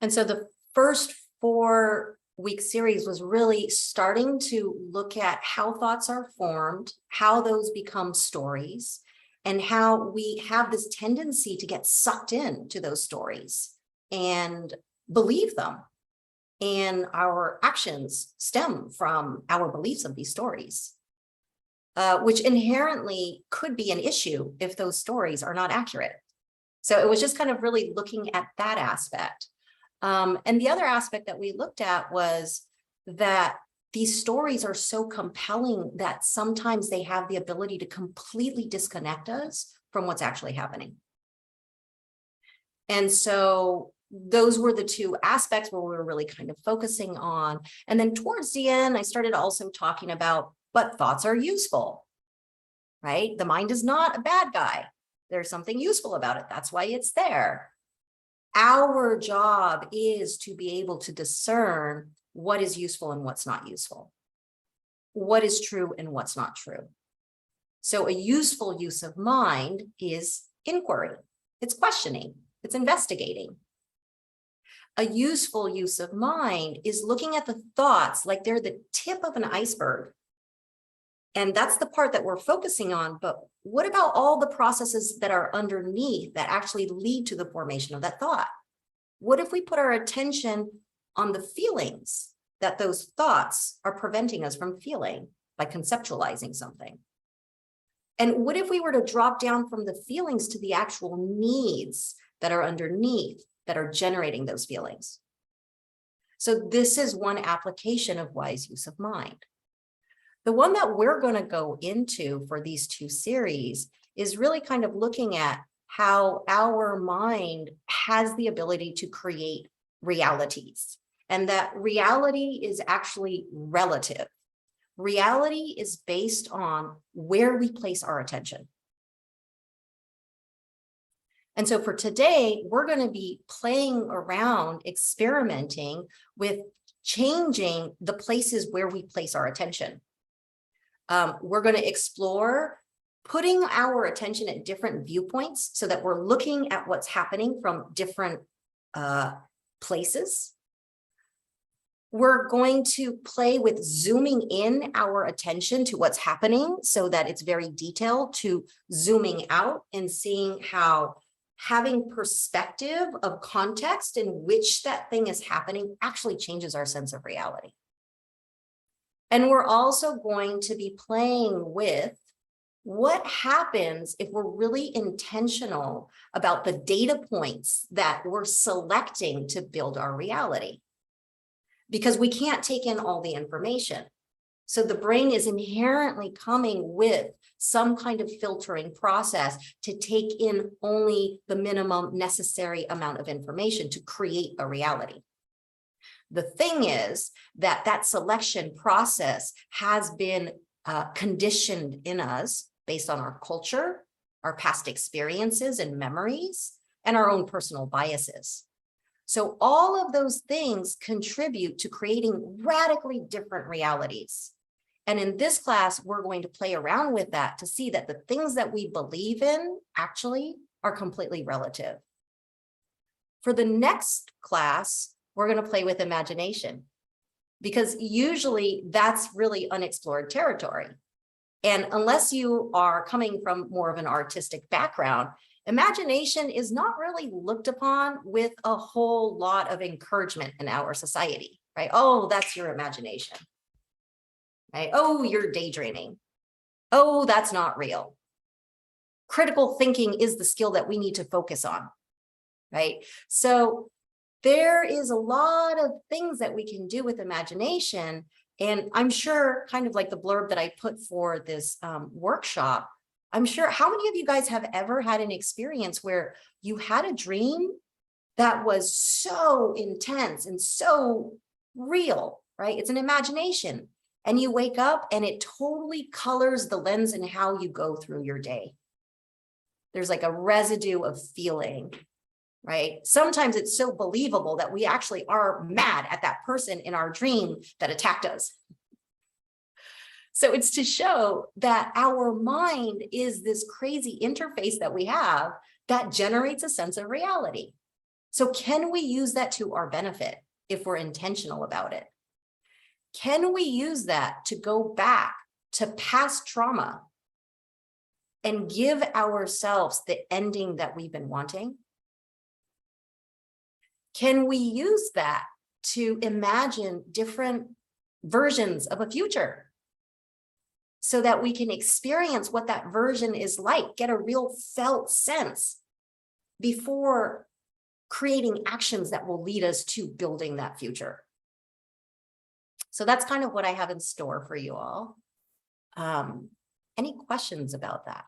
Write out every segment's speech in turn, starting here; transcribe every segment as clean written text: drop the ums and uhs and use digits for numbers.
And so the first 4-week series was really starting to look at how thoughts are formed, how those become stories, and how we have this tendency to get sucked into those stories and believe them. And our actions stem from our beliefs of these stories, which inherently could be an issue if those stories are not accurate. So it was just kind of really looking at that aspect. And the other aspect that we looked at was that these stories are so compelling that sometimes they have the ability to completely disconnect us from what's actually happening. And so those were the two aspects where we were really kind of focusing on. And then towards the end, I started also talking about, but thoughts are useful, right? The mind is not a bad guy. There's something useful about it. That's why it's there. Our job is to be able to discern what is useful and what's not useful, what is true and what's not true. So a useful use of mind is inquiry. It's questioning. It's investigating. A useful use of mind is looking at the thoughts like they're the tip of an iceberg. And that's the part that we're focusing on. But what about all the processes that are underneath that actually lead to the formation of that thought? What if we put our attention on the feelings that those thoughts are preventing us from feeling by conceptualizing something? And what if we were to drop down from the feelings to the actual needs that are underneath that are generating those feelings? So this is one application of wise use of mind. The one that we're going to go into for these two series is really kind of looking at how our mind has the ability to create realities, and that reality is actually relative. Reality is based on where we place our attention. And so for today, we're going to be playing around, experimenting with changing the places where we place our attention. We're going to explore putting our attention at different viewpoints so that we're looking at what's happening from different places. We're going to play with zooming in our attention to what's happening so that it's very detailed, to zooming out and seeing how having perspective of context in which that thing is happening actually changes our sense of reality. And we're also going to be playing with what happens if we're really intentional about the data points that we're selecting to build our reality. Because we can't take in all the information. So the brain is inherently coming with some kind of filtering process to take in only the minimum necessary amount of information to create a reality. The thing is that that selection process has been conditioned in us based on our culture, our past experiences and memories, and our own personal biases. So all of those things contribute to creating radically different realities. And in this class, we're going to play around with that to see that the things that we believe in actually are completely relative. For the next class, we're going to play with imagination, because usually that's really unexplored territory. And unless you are coming from more of an artistic background, imagination is not really looked upon with a whole lot of encouragement in our society, right? Oh, that's your imagination, right? Oh, you're daydreaming. Oh, that's not real. Critical thinking is the skill that we need to focus on, right? So there is a lot of things that we can do with imagination. And I'm sure, kind of like the blurb that I put for this workshop, I'm sure, how many of you guys have ever had an experience where you had a dream that was so intense and so real, right? It's an imagination. And you wake up and it totally colors the lens in how you go through your day. There's like a residue of feeling, right? Sometimes it's so believable that we actually are mad at that person in our dream that attacked us. So it's to show that our mind is this crazy interface that we have that generates a sense of reality. So can we use that to our benefit if we're intentional about it? Can we use that to go back to past trauma and give ourselves the ending that we've been wanting? Can we use that to imagine different versions of a future so that we can experience what that version is like, get a real felt sense before creating actions that will lead us to building that future? So that's kind of what I have in store for you all. Any questions about that?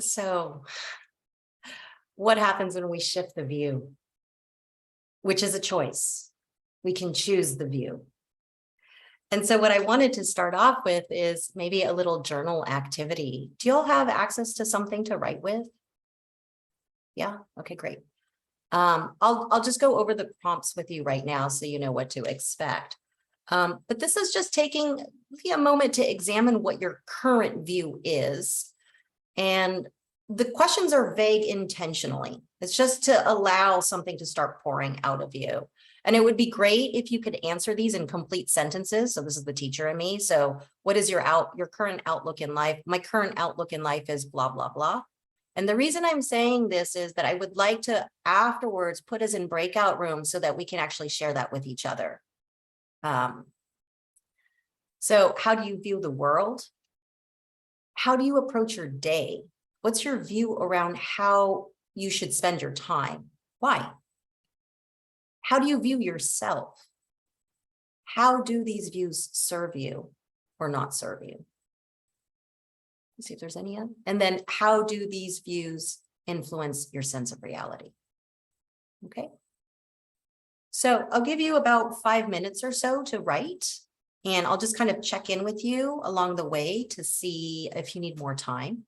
So what happens when we shift the view, which is a choice? We can choose the view. And so what I wanted to start off with is maybe a little journal activity. Do you all have access to something to write with? Yeah, okay, great. I'll just go over the prompts with you right now so you know what to expect. But this is just taking a moment to examine what your current view is. And the questions are vague intentionally. It's just to allow something to start pouring out of you. And it would be great if you could answer these in complete sentences. So this is the teacher in me. So what is your current outlook in life? My current outlook in life is blah, blah, blah. And the reason I'm saying this is that I would like to afterwards put us in breakout rooms so that we can actually share that with each other. So how do you view the world? How do you approach your day? What's your view around how you should spend your time? Why? How do you view yourself? How do these views serve you or not serve you? Let's see if there's any other. And then how do these views influence your sense of reality? Okay. So I'll give you about 5 minutes or so to write, and I'll just kind of check in with you along the way to see if you need more time.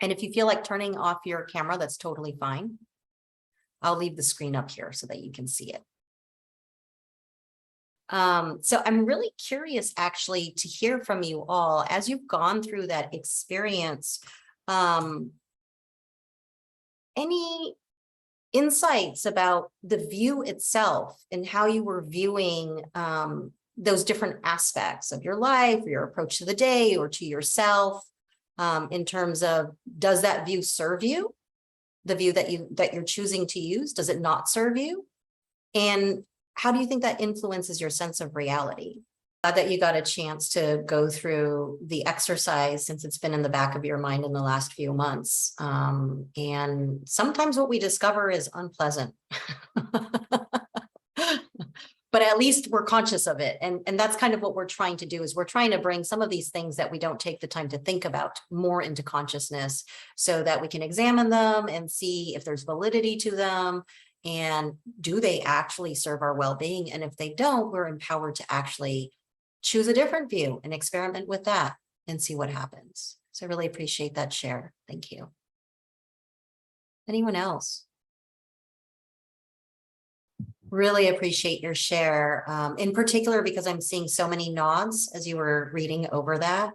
And if you feel like turning off your camera, that's totally fine. I'll leave the screen up here so that you can see it. So I'm really curious actually to hear from you all as you've gone through that experience. Any insights about the view itself and how you were viewing those different aspects of your life, your approach to the day or to yourself, in terms of, does that view serve you? The view that you're choosing to use, does it not serve you? And how do you think that influences your sense of reality? Glad that you got a chance to go through the exercise since it's been in the back of your mind in the last few months. And sometimes what we discover is unpleasant. But at least we're conscious of it. And that's kind of what we're trying to do, is we're trying to bring some of these things that we don't take the time to think about more into consciousness so that we can examine them and see if there's validity to them. And do they actually serve our well-being? And if they don't, we're empowered to actually choose a different view and experiment with that and see what happens. So I really appreciate that share. Thank you. Anyone else? Really appreciate your share, in particular, because I'm seeing so many nods as you were reading over that.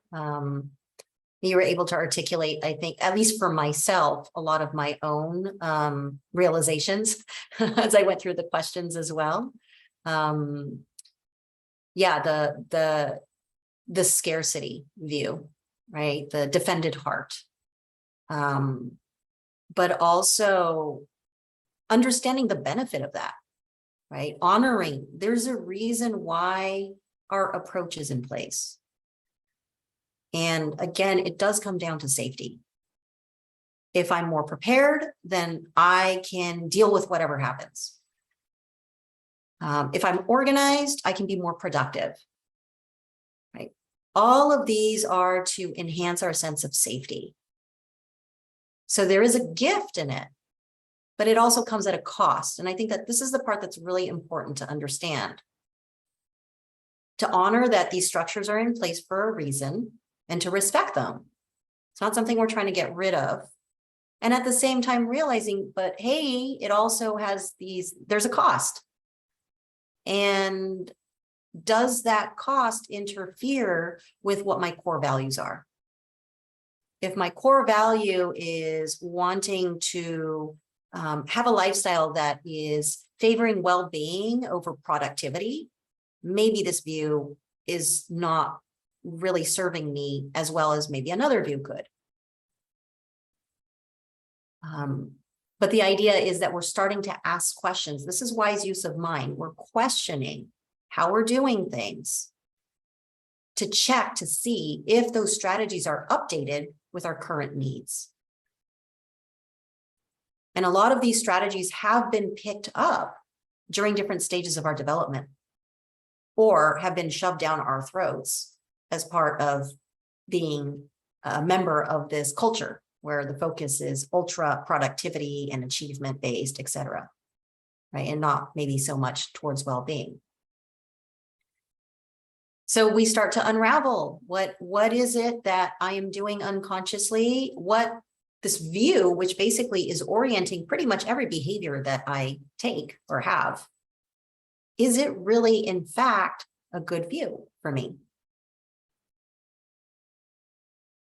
You were able to articulate, I think, at least for myself, a lot of my own realizations as I went through the questions as well. Yeah, the scarcity view, right? The defended heart, but also understanding the benefit of that. Right? Honoring, there's a reason why our approach is in place. And again, it does come down to safety. If I'm more prepared, then I can deal with whatever happens. If I'm organized, I can be more productive. Right? All of these are to enhance our sense of safety. So there is a gift in it, but it also comes at a cost. And I think that this is the part that's really important to understand. To honor that these structures are in place for a reason and to respect them. It's not something we're trying to get rid of. And at the same time realizing, but hey, it also has there's a cost. And does that cost interfere with what my core values are? If my core value is wanting to have a lifestyle that is favoring well-being over productivity, maybe this view is not really serving me as well as maybe another view could. But the idea is that we're starting to ask questions. This is wise use of mind. We're questioning how we're doing things to check to see if those strategies are updated with our current needs. And a lot of these strategies have been picked up during different stages of our development or have been shoved down our throats as part of being a member of this culture where the focus is ultra productivity and achievement based, et cetera, right? And not maybe so much towards well-being. So we start to unravel what is it that I am doing unconsciously? What this view, which basically is orienting pretty much every behavior that I take or have, is it really, in fact, a good view for me?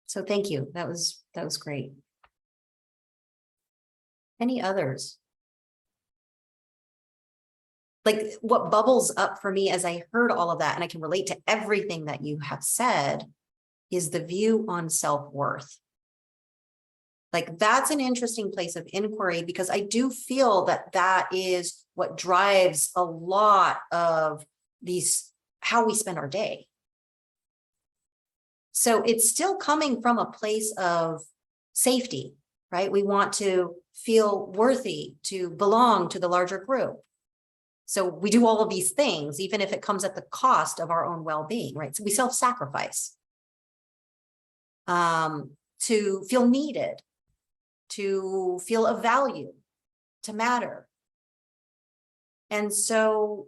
So thank you. That was great. Any others? Like what bubbles up for me as I heard all of that, and I can relate to everything that you have said, is the view on self-worth. Like that's an interesting place of inquiry, because I do feel that that is what drives a lot of how we spend our day. So it's still coming from a place of safety, right? We want to feel worthy, to belong to the larger group. So we do all of these things, even if it comes at the cost of our own well-being, right? So we self-sacrifice to feel needed, to feel of value, to matter. And so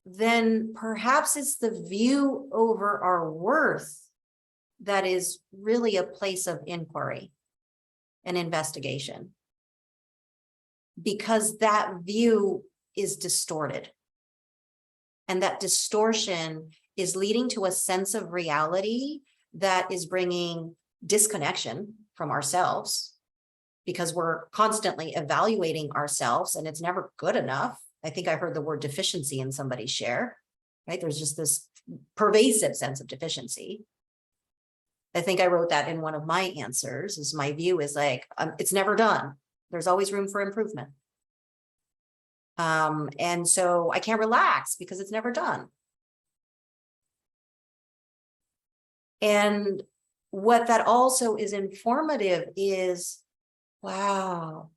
then perhaps it's the view over our worth that is really a place of inquiry and investigation, because that view is distorted. And that distortion is leading to a sense of reality that is bringing disconnection from ourselves, because we're constantly evaluating ourselves and it's never good enough. I think I heard the word deficiency in somebody's share, right? There's just this pervasive sense of deficiency. I think I wrote that in one of my answers, is my view is like, it's never done. There's always room for improvement. And so I can't relax because it's never done. And what that also is informative is, wow,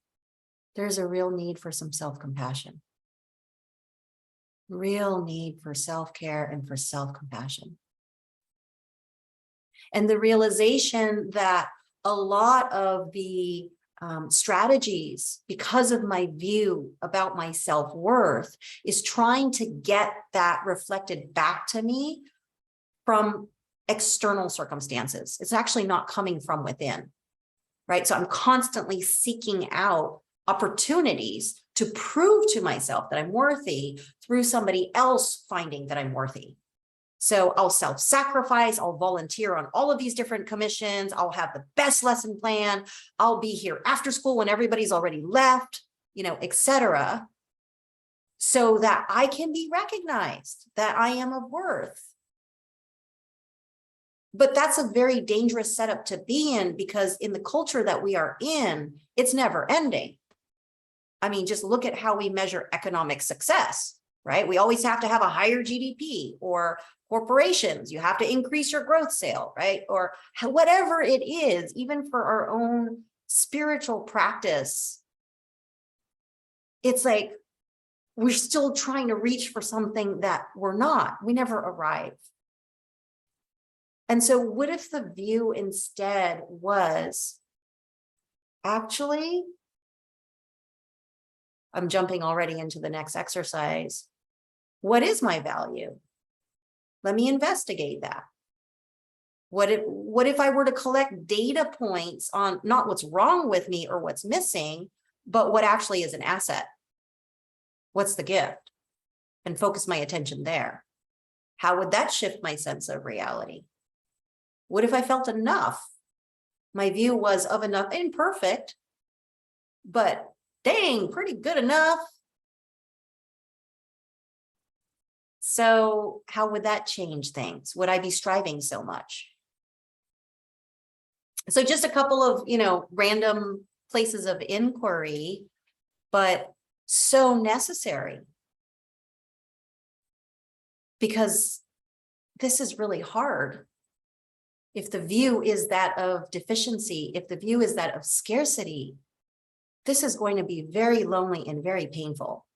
there's a real need for some self-compassion. Real need for self-care and for self-compassion. And the realization that a lot of the strategies, because of my view about my self-worth, is trying to get that reflected back to me from external circumstances. It's actually not coming from within, right? So I'm constantly seeking out opportunities to prove to myself that I'm worthy through somebody else finding that I'm worthy. So I'll self-sacrifice, I'll volunteer on all of these different commissions, I'll have the best lesson plan, I'll be here after school when everybody's already left, you know, etc., so that I can be recognized, that I am of worth. But that's a very dangerous setup to be in, because in the culture that we are in, it's never ending. I mean, just look at how we measure economic success, right? We always have to have a higher GDP, or corporations, you have to increase your growth sale, right? Or whatever it is, even for our own spiritual practice, it's like we're still trying to reach for something that we're not. We never arrive. And so what if the view instead was, actually, I'm jumping already into the next exercise. What is my value? Let me investigate that. What if I were to collect data points on not what's wrong with me or what's missing, but what actually is an asset? What's the gift? And focus my attention there. How would that shift my sense of reality? What if I felt enough? My view was of enough, imperfect, but dang, pretty good enough. So how would that change things? Would I be striving so much? So just a couple of, you know, random places of inquiry, but so necessary. Because this is really hard. If the view is that of deficiency, if the view is that of scarcity, this is going to be very lonely and very painful.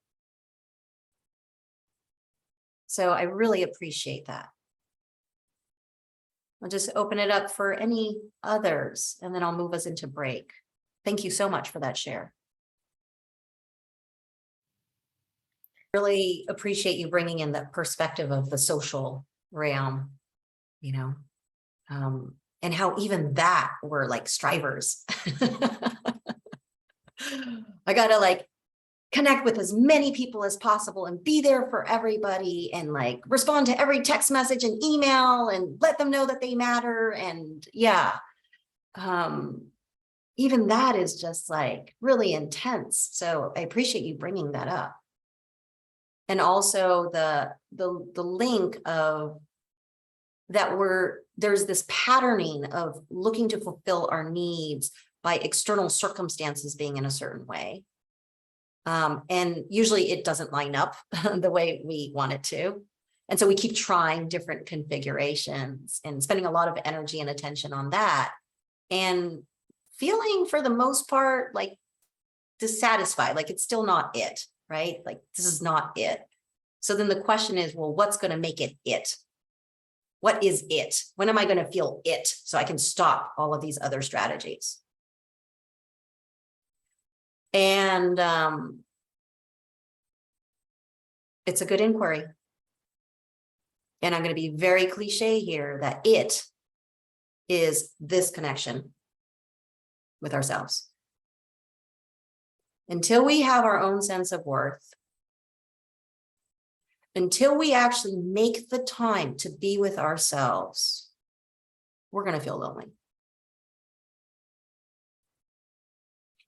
So I really appreciate that. I'll just open it up for any others, and then I'll move us into break. Thank you so much for that share. Really appreciate you bringing in the perspective of the social realm, you know, and how even that we're like strivers. I gotta like connect with as many people as possible and be there for everybody and like respond to every text message and email and let them know that they matter. And yeah, even that is just like really intense. So I appreciate you bringing that up. And also the link of that there's this patterning of looking to fulfill our needs by external circumstances being in a certain way. And usually it doesn't line up the way we want it to. And so we keep trying different configurations and spending a lot of energy and attention on that, and feeling for the most part like dissatisfied, like it's still not it, right? Like this is not it. So then the question is, well, what's going to make it it? What is it? When am I going to feel it so I can stop all of these other strategies? And it's a good inquiry. And I'm going to be very cliche here that it is this connection with ourselves. Until we have our own sense of worth, until we actually make the time to be with ourselves, we're going to feel lonely.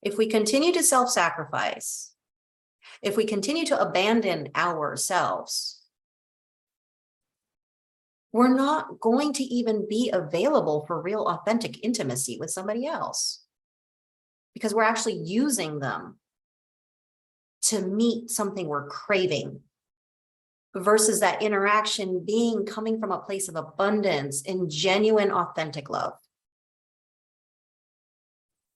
If we continue to self-sacrifice, if we continue to abandon ourselves, we're not going to even be available for real authentic intimacy with somebody else, because we're actually using them to meet something we're craving, versus that interaction coming from a place of abundance and genuine, authentic love.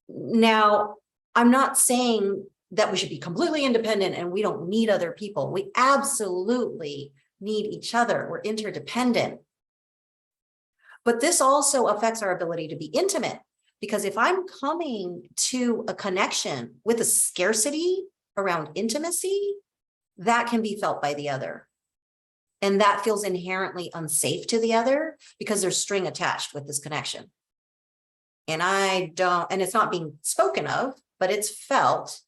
Now, I'm not saying that we should be completely independent and we don't need other people. We absolutely need each other. We're interdependent. But this also affects our ability to be intimate, because if I'm coming to a connection with a scarcity around intimacy, that can be felt by the other. And that feels inherently unsafe to the other because there's string attached with this connection. And it's not being spoken of, but it's felt.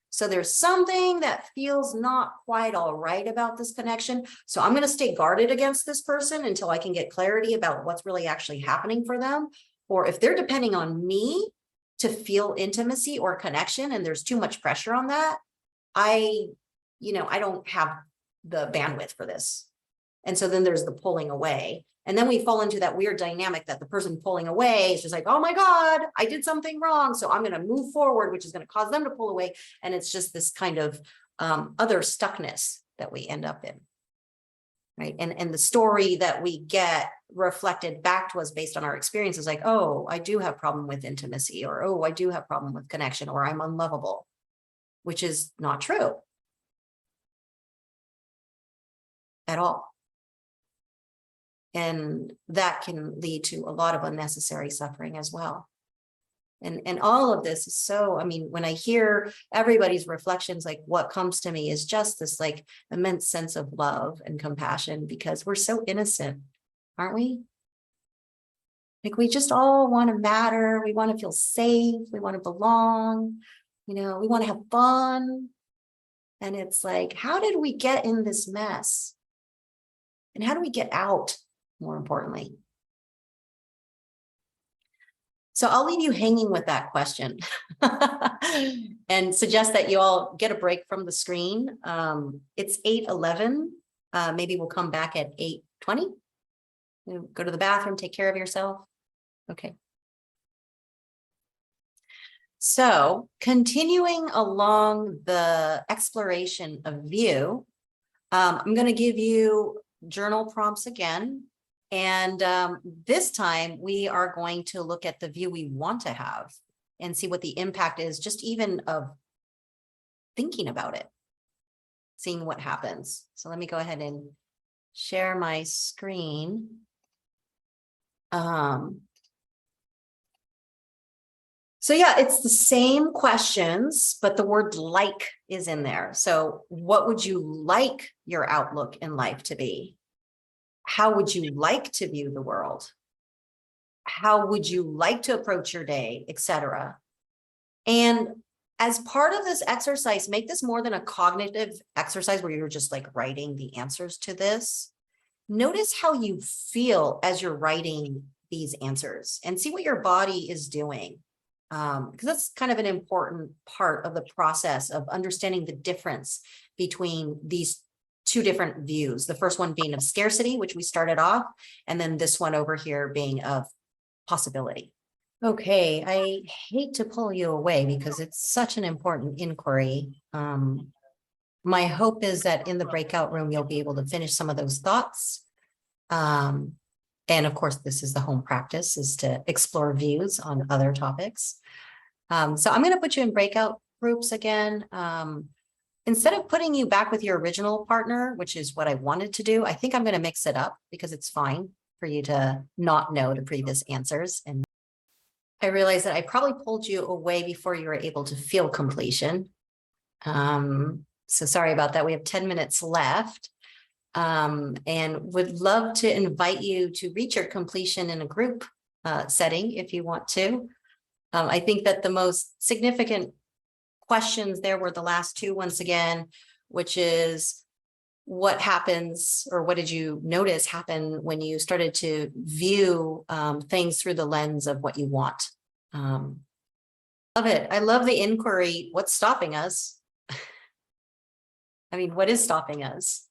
So there's something that feels not quite all right about this connection. So I'm going to stay guarded against this person until I can get clarity about what's really actually happening for them. Or if they're depending on me to feel intimacy or connection, and there's too much pressure on that, I don't have the bandwidth for this. And so then there's the pulling away. And then we fall into that weird dynamic that the person pulling away is just like, oh my God, I did something wrong. So I'm going to move forward, which is going to cause them to pull away. And it's just this kind of other stuckness that we end up in. Right. And the story that we get reflected back to us based on our experiences, like, oh, I do have problem with intimacy, or, oh, I do have problem with connection, or I'm unlovable, which is not true at all. And that can lead to a lot of unnecessary suffering as well. And all of this is so, when I hear everybody's reflections, like what comes to me is just this like immense sense of love and compassion, because we're so innocent, aren't we? Like we just all want to matter. We want to feel safe. We want to belong. We want to have fun. And it's like, how did we get in this mess? And how do we get out? More importantly. So I'll leave you hanging with that question and suggest that you all get a break from the screen. It's 8:11. Maybe we'll come back at 8:20. Go to the bathroom, take care of yourself. Okay. So continuing along the exploration of view, I'm going to give you journal prompts again. And this time we are going to look at the view we want to have and see what the impact is, just even of thinking about it, seeing what happens. So let me go ahead and share my screen. So yeah, it's the same questions, but the word like is in there. So what would you like your outlook in life to be? How would you like to view the world? How would you like to approach your day, etc.? And as part of this exercise, make this more than a cognitive exercise where you're just like writing the answers to this. Notice how you feel as you're writing these answers and see what your body is doing. Because that's kind of an important part of the process of understanding the difference between these two different views. The first one being of scarcity, which we started off, and then this one over here being of possibility. Okay, I hate to pull you away because it's such an important inquiry. My hope is that in the breakout room, you'll be able to finish some of those thoughts. And of course, this is the home practice, is to explore views on other topics. So I'm going to put you in breakout groups again. Instead of putting you back with your original partner, which is what I wanted to do, I think I'm going to mix it up because it's fine for you to not know the previous answers. And I realized that I probably pulled you away before you were able to feel completion. So sorry about that. We have 10 minutes left. And would love to invite you to reach your completion in a group setting if you want to. I think that the most significant questions there were the last two once again, which is what happens, or what did you notice happen when you started to view things through the lens of what you want? Love it. I love the inquiry. What's stopping us? I mean, what is stopping us?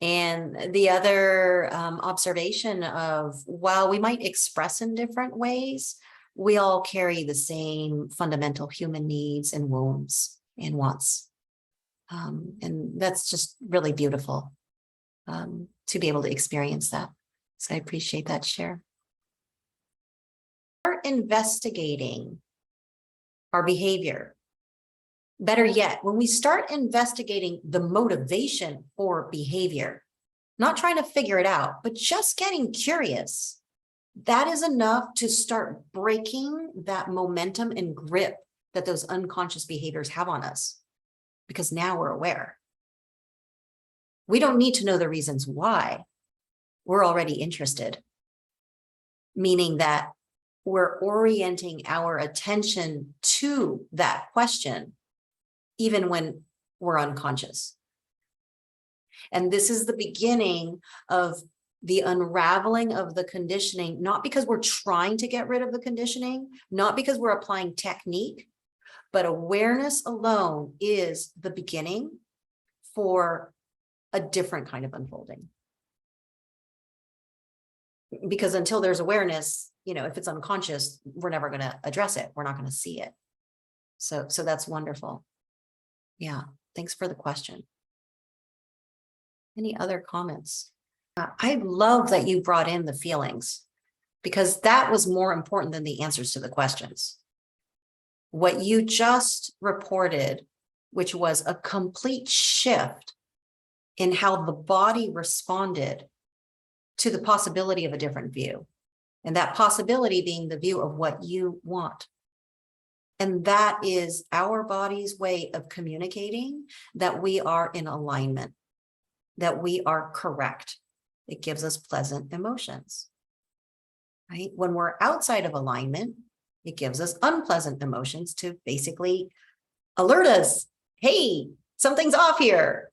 And the other observation of, while we might express in different ways, we all carry the same fundamental human needs and wounds and wants. And that's just really beautiful to be able to experience that. So I appreciate that share. Start investigating our behavior. Better yet, when we start investigating the motivation for behavior, not trying to figure it out, but just getting curious, that is enough to start breaking that momentum and grip that those unconscious behaviors have on us, because now we're aware. We don't need to know the reasons why. We're already interested, meaning that we're orienting our attention to that question even when we're unconscious. And this is the beginning of the unraveling of the conditioning, not because we're trying to get rid of the conditioning, not because we're applying technique, but awareness alone is the beginning for a different kind of unfolding. Because until there's awareness, if it's unconscious, we're never going to address it. We're not going to see it. So that's wonderful. Yeah, thanks for the question. Any other comments? I love that you brought in the feelings, because that was more important than the answers to the questions. What you just reported, which was a complete shift in how the body responded to the possibility of a different view, and that possibility being the view of what you want. And that is our body's way of communicating that we are in alignment, that we are correct. It gives us pleasant emotions, right? When we're outside of alignment, it gives us unpleasant emotions to basically alert us, hey, something's off here.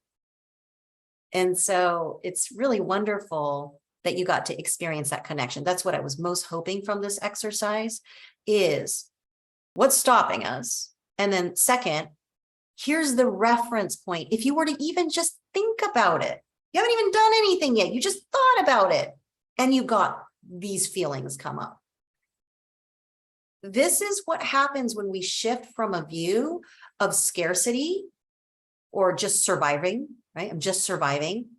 And so it's really wonderful that you got to experience that connection. That's what I was most hoping from this exercise, is what's stopping us? And then second, here's the reference point. If you were to even just think about it, you haven't even done anything yet. You just thought about it and you got these feelings come up. This is what happens when we shift from a view of scarcity or just surviving, right? I'm just surviving,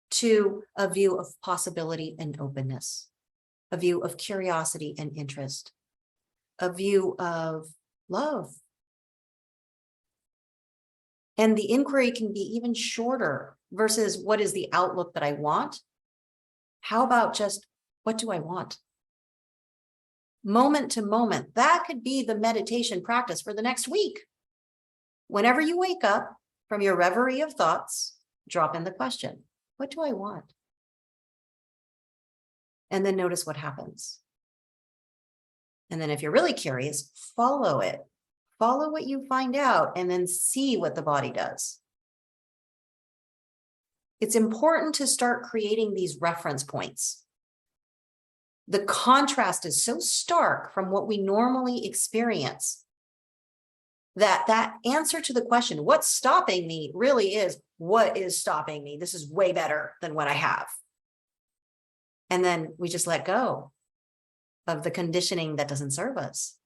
to a view of possibility and openness, a view of curiosity and interest, a view of love. And the inquiry can be even shorter versus what is the outlook that I want? How about just, what do I want? Moment to moment, that could be the meditation practice for the next week. Whenever you wake up from your reverie of thoughts, drop in the question, what do I want? And then notice what happens. And then if you're really curious, follow it. Follow what you find out and then see what the body does. It's important to start creating these reference points. The contrast is so stark from what we normally experience that answer to the question, what's stopping me, really is, what is stopping me? This is way better than what I have. And then we just let go of the conditioning that doesn't serve us.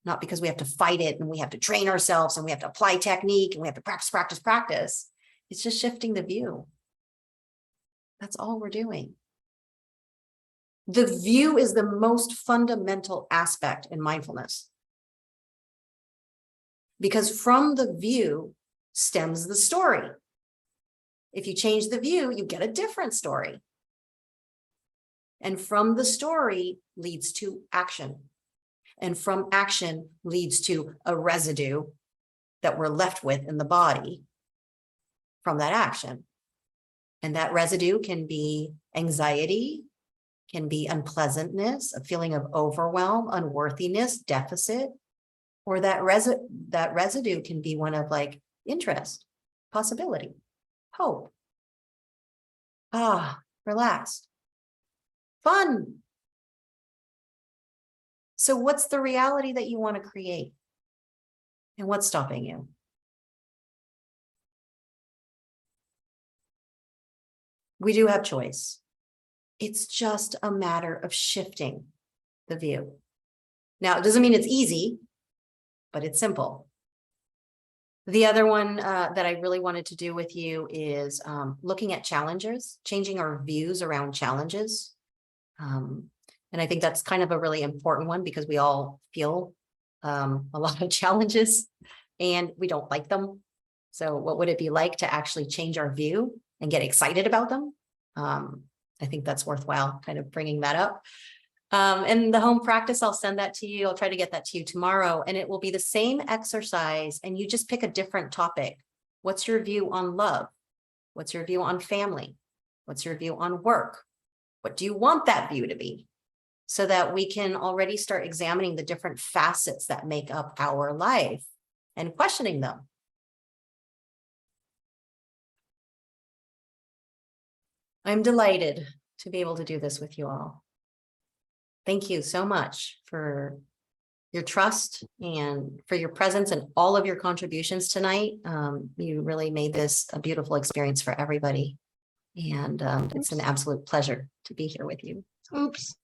Not because we have to fight it and we have to train ourselves and we have to apply technique and we have to practice. It's just shifting the view. That's all we're doing. The view is the most fundamental aspect in mindfulness, because from the view stems the story. If you change the view, you get a different story. And from the story leads to action. And from action leads to a residue that we're left with in the body from that action. And that residue can be anxiety, can be unpleasantness, a feeling of overwhelm, unworthiness, deficit, or that residue can be one of like interest, possibility, hope, Relaxed. Fun. So what's the reality that you want to create? And what's stopping you? We do have choice. It's just a matter of shifting the view. Now, it doesn't mean it's easy, but it's simple. The other one that I really wanted to do with you is looking at challenges, changing our views around challenges. And I think that's kind of a really important one because we all feel a lot of challenges and we don't like them. So what would it be like to actually change our view and get excited about them? I think that's worthwhile kind of bringing that up. And the home practice, I'll send that to you. I'll try to get that to you tomorrow, and it will be the same exercise. And you just pick a different topic. What's your view on love? What's your view on family? What's your view on work? What do you want that view to be? So that we can already start examining the different facets that make up our life and questioning them. I'm delighted to be able to do this with you all. Thank you so much for your trust and for your presence and all of your contributions tonight. You really made this a beautiful experience for everybody. And it's an absolute pleasure to be here with you. Oops.